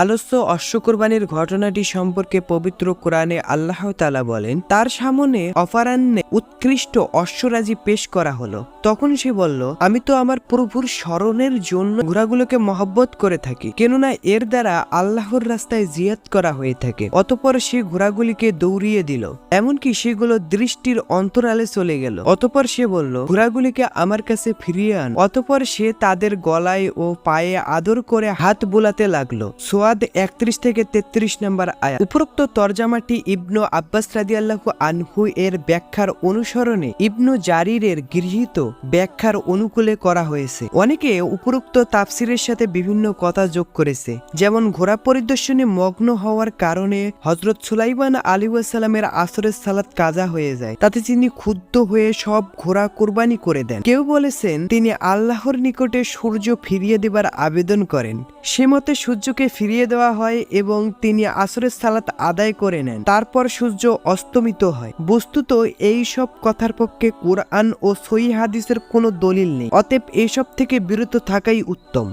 আলোচ্য অশ্ব কোরবানির ঘটনাটি সম্পর্কে পবিত্র কোরআনে আল্লাহ তাআলা বলেন, তার সামনে অপরাহ্নে উৎকৃষ্ট অশ্বরাজি পেশ করা হলো। তখন সে বলল, আমি তো আমার প্রভুর স্মরণের জন্য ঘোড়াগুলোকে মহব্বত করে থাকি, কেননা এর দ্বারা আল্লাহর রাস্তায় জিয়াদ করা হয়ে থাকে। অতঃপর সে ঘোড়াগুলিকে দৌড়িয়ে দিল, এমনকি সেগুলো দৃষ্টির অন্তরালে চলে গেল। অতঃপর সে বলল, ঘোড়াগুলিকে আমার কাছে ফিরিয়ে আন। অতঃপর সে তাদের গলায় ও পায়ে আদর করে হাত বোলাতে লাগলো। 31-33 নম্বর আয়াত। উপরোক্ত তরজামাটি ইবনু আব্বাস রাদিয়াল্লাহু আনহু এর ব্যাখ্যার অনুসরণে ইবনু জারিরের গৃহীত ব্যাখ্যার অনুকূলে করা হয়েছে। অনেকে উপরোক্ত তাফসিরের সাথে বিভিন্ন কথা যোগ করেছে, যেমন ঘোড়া পরিদর্শনে মগ্ন হওয়ার কারণে হযরত সুলাইমান আলাইহিস সালামের আসরের সালাত কাজা হয়ে যায়, তাতে তিনি ক্ষুব্ধ হয়ে সব ঘোড়া কুরবানি করে দেন। কেউ বলেছেন তিনি আল্লাহর নিকটে সূর্য ফিরিয়ে দেবার আবেদন করেন, সে মতে সূর্যকে ফিরিয়ে দেওয়া হয় এবং তিনি আসরের সালাত আদায় করে নেন, তারপর সূর্য অস্তমিত হয়। বস্তুত এই সব কথার পক্ষে কোরআন ও সহিহ হাদিসের কোনো দলিল নেই, অতএব এসব থেকে বিরত থাকাই উত্তম।